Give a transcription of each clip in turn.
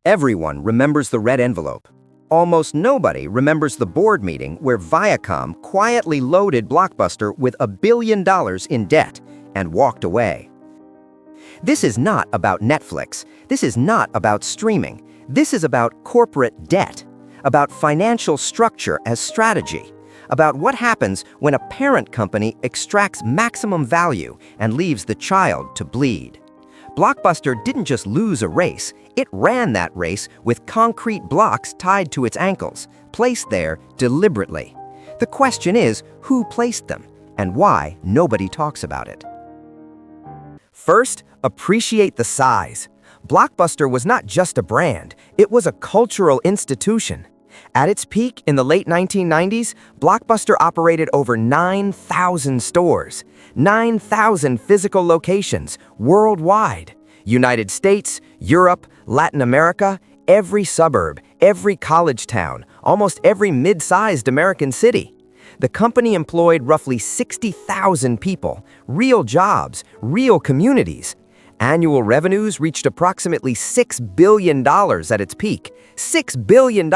Everyone remembers the red envelope. Almost nobody remembers the board meeting where Viacom quietly loaded Blockbuster with $1 billion in debt and walked away. This is not about Netflix. This is not about streaming. This is about corporate debt, about financial structure as strategy, about what happens when a parent company extracts maximum value and leaves the child to bleed. Blockbuster didn't just lose a race, it ran that race with concrete blocks tied to its ankles, placed there deliberately. The question is, who placed them, and why nobody talks about it? First, appreciate the size. Blockbuster was not just a brand, it was a cultural institution. At its peak in the late 1990s, Blockbuster operated over 9,000 stores, 9,000 physical locations worldwide. United States, Europe, Latin America, every suburb, every college town, almost every mid-sized American city. The company employed roughly 60,000 people, real jobs, real communities. Annual revenues reached approximately $6 billion at its peak. $6 billion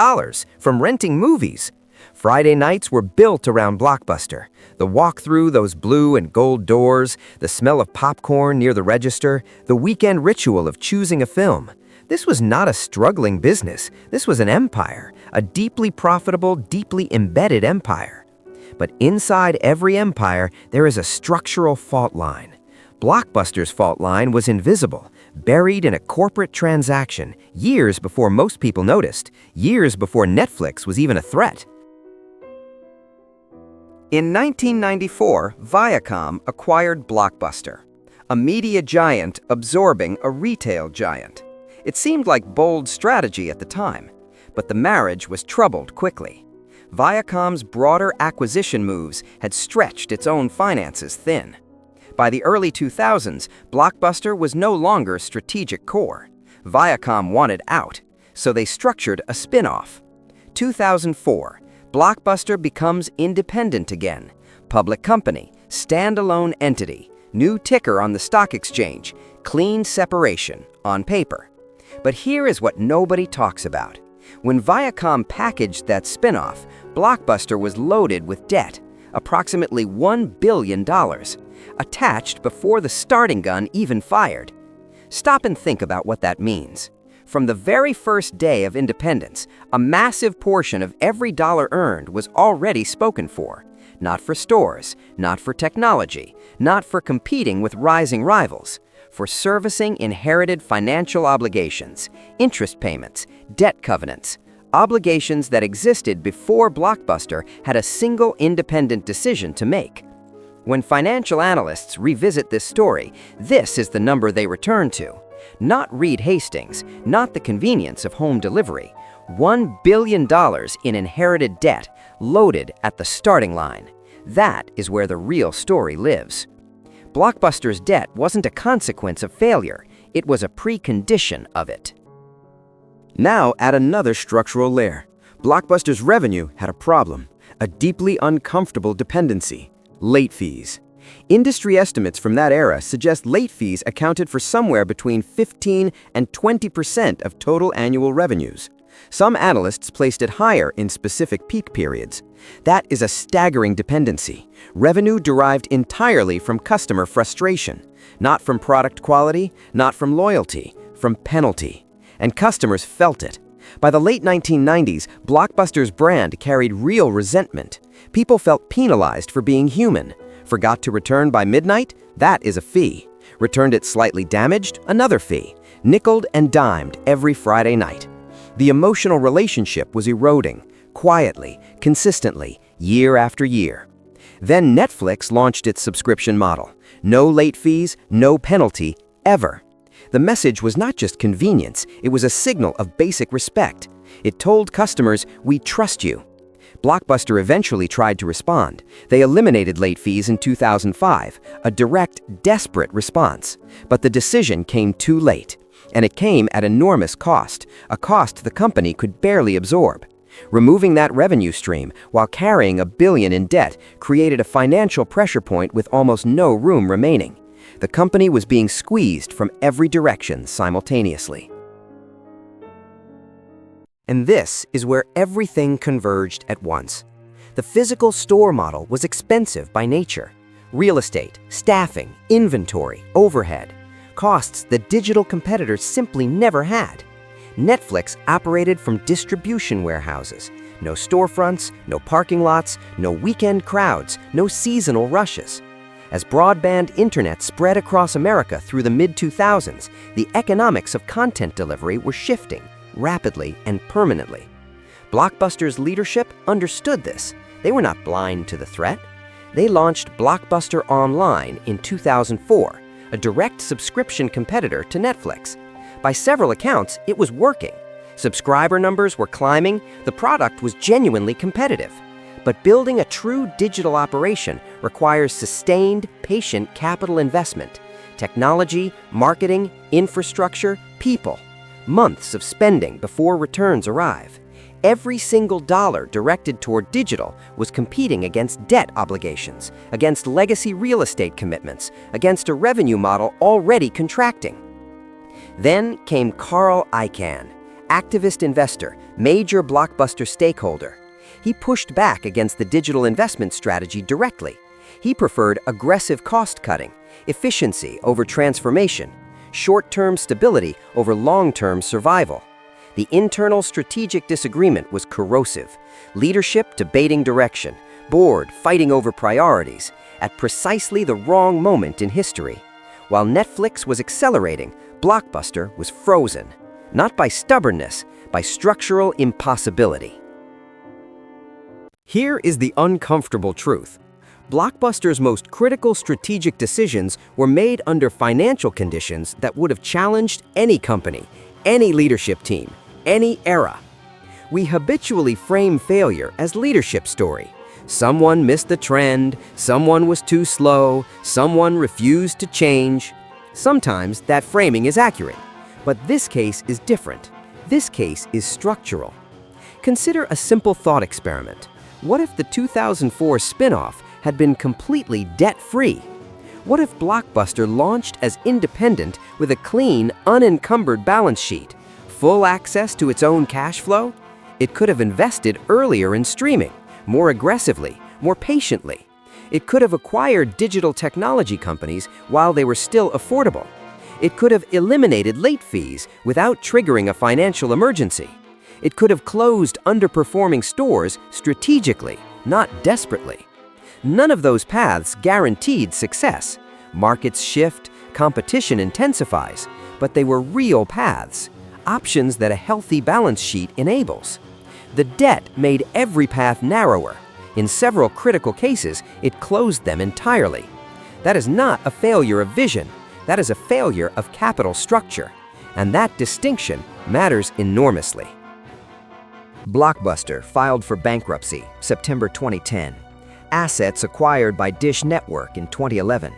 from renting movies. Friday nights were built around Blockbuster. The walk through those blue and gold doors, the smell of popcorn near the register, the weekend ritual of choosing a film. This was not a struggling business. This was an empire, a deeply profitable, deeply embedded empire. But inside every empire, there is a structural fault line. Blockbuster's fault line was invisible, buried in a corporate transaction, years before most people noticed, years before Netflix was even a threat. In 1994, Viacom acquired Blockbuster, a media giant absorbing a retail giant. It seemed like bold strategy at the time, but the marriage was troubled quickly. Viacom's broader acquisition moves had stretched its own finances thin. By the early 2000s, Blockbuster was no longer strategic core. Viacom wanted out, so they structured a spin-off. 2004, Blockbuster becomes independent again. Public company, standalone entity, new ticker on the stock exchange, clean separation on paper. But here is what nobody talks about. When Viacom packaged that spin-off, Blockbuster was loaded with debt, approximately $1 billion, attached before the starting gun even fired. Stop and think about what that means. From the very first day of independence, a massive portion of every dollar earned was already spoken for. Not for stores, not for technology, not for competing with rising rivals, for servicing inherited financial obligations, interest payments, debt covenants, obligations that existed before Blockbuster had a single independent decision to make. When financial analysts revisit this story, this is the number they return to. Not Reed Hastings, not the convenience of home delivery. $1 billion in inherited debt, loaded at the starting line. That is where the real story lives. Blockbuster's debt wasn't a consequence of failure, it was a precondition of it. Now add another structural layer. Blockbuster's revenue had a problem, a deeply uncomfortable dependency: late fees. Industry estimates from that era suggest late fees accounted for somewhere between 15% and 20% of total annual revenues. Some analysts placed it higher in specific peak periods. That is a staggering dependency. Revenue derived entirely from customer frustration, not from product quality, not from loyalty, from penalty. And customers felt it. By the late 1990s, Blockbuster's brand carried real resentment. People felt penalized for being human. Forgot to return by midnight? That is a fee. Returned it slightly damaged? Another fee. Nickeled and dimed every Friday night. The emotional relationship was eroding, quietly, consistently, year after year. Then Netflix launched its subscription model. No late fees, no penalty, ever. The message was not just convenience, it was a signal of basic respect. It told customers, "We trust you." Blockbuster eventually tried to respond. They eliminated late fees in 2005, a direct, desperate response. But the decision came too late. And it came at enormous cost, a cost the company could barely absorb. Removing that revenue stream while carrying $1 billion in debt created a financial pressure point with almost no room remaining. The company was being squeezed from every direction simultaneously. And this is where everything converged at once. The physical store model was expensive by nature. Real estate, staffing, inventory, overhead, costs that digital competitors simply never had. Netflix operated from distribution warehouses. No storefronts, no parking lots, no weekend crowds, no seasonal rushes. As broadband internet spread across America through the mid-2000s, the economics of content delivery were shifting rapidly and permanently. Blockbuster's leadership understood this. They were not blind to the threat. They launched Blockbuster Online in 2004, a direct subscription competitor to Netflix. By several accounts, it was working. Subscriber numbers were climbing, the product was genuinely competitive. But building a true digital operation requires sustained, patient capital investment. Technology, marketing, infrastructure, people. Months of spending before returns arrive. Every single dollar directed toward digital was competing against debt obligations, against legacy real estate commitments, against a revenue model already contracting. Then came Carl Icahn, activist investor, major Blockbuster stakeholder. He pushed back against the digital investment strategy directly. He preferred aggressive cost-cutting, efficiency over transformation, short-term stability over long-term survival. The internal strategic disagreement was corrosive. Leadership debating direction, board fighting over priorities, at precisely the wrong moment in history. While Netflix was accelerating, Blockbuster was frozen. Not by stubbornness, by structural impossibility. Here is the uncomfortable truth. Blockbuster's most critical strategic decisions were made under financial conditions that would have challenged any company, any leadership team, any era. We habitually frame failure as leadership story. Someone missed the trend, someone was too slow, someone refused to change. Sometimes that framing is accurate, but this case is different. This case is structural. Consider a simple thought experiment. What if the 2004 spin-off had been completely debt-free? What if Blockbuster launched as independent with a clean, unencumbered balance sheet, full access to its own cash flow? It could have invested earlier in streaming, more aggressively, more patiently. It could have acquired digital technology companies while they were still affordable. It could have eliminated late fees without triggering a financial emergency. It could have closed underperforming stores strategically, not desperately. None of those paths guaranteed success. Markets shift, competition intensifies, but they were real paths, options that a healthy balance sheet enables. The debt made every path narrower. In several critical cases, it closed them entirely. That is not a failure of vision. That is a failure of capital structure. And that distinction matters enormously. Blockbuster filed for bankruptcy, September 2010. Assets acquired by Dish Network in 2011.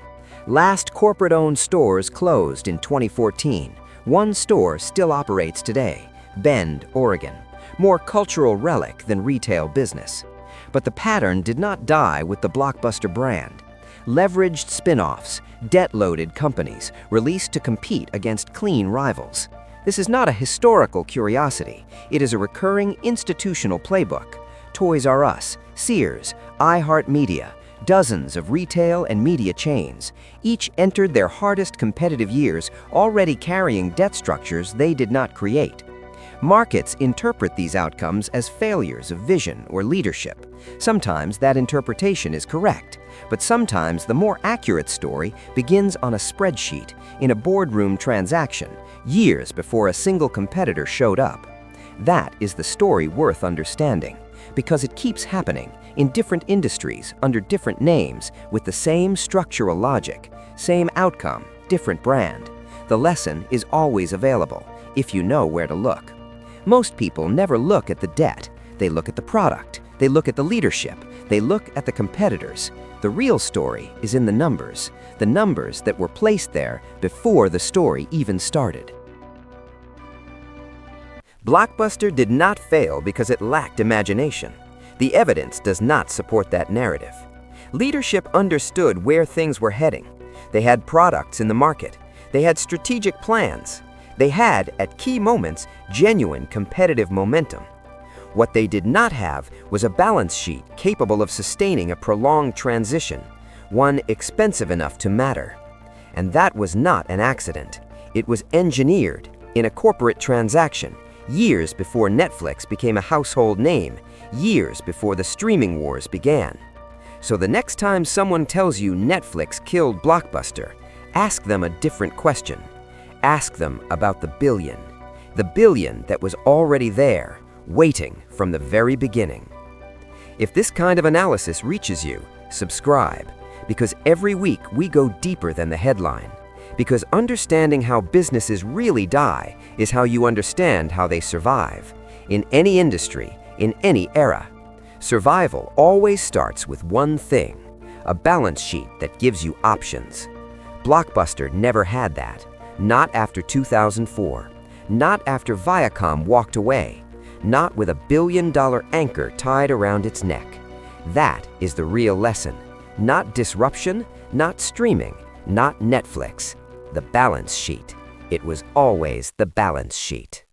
Last corporate-owned stores closed in 2014. One store still operates today, Bend, Oregon. More cultural relic than retail business. But the pattern did not die with the Blockbuster brand. Leveraged spin-offs, debt-loaded companies released to compete against clean rivals. This is not a historical curiosity. It is a recurring institutional playbook. Toys R Us, Sears, iHeartMedia, dozens of retail and media chains, each entered their hardest competitive years already carrying debt structures they did not create. Markets interpret these outcomes as failures of vision or leadership. Sometimes that interpretation is correct, but sometimes the more accurate story begins on a spreadsheet, in a boardroom transaction, years before a single competitor showed up. That is the story worth understanding, because it keeps happening in different industries under different names with the same structural logic, same outcome, different brand. The lesson is always available if you know where to look. Most people never look at the debt. They look at the product. They look at the leadership. They look at the competitors. The real story is in the numbers that were placed there before the story even started. Blockbuster did not fail because it lacked imagination. The evidence does not support that narrative. Leadership understood where things were heading. They had products in the market. They had strategic plans. They had, at key moments, genuine competitive momentum. What they did not have was a balance sheet capable of sustaining a prolonged transition, one expensive enough to matter. And that was not an accident. It was engineered in a corporate transaction, years before Netflix became a household name, years before the streaming wars began. So the next time someone tells you Netflix killed Blockbuster, ask them a different question. Ask them about the billion that was already there, waiting from the very beginning. If this kind of analysis reaches you, subscribe, because every week we go deeper than the headline. Because understanding how businesses really die is how you understand how they survive. In any industry, in any era, survival always starts with one thing: a balance sheet that gives you options. Blockbuster never had that. Not after 2004. Not after Viacom walked away. Not with $1 billion anchor tied around its neck. That is the real lesson. Not disruption, not streaming, not Netflix. The balance sheet. It was always the balance sheet.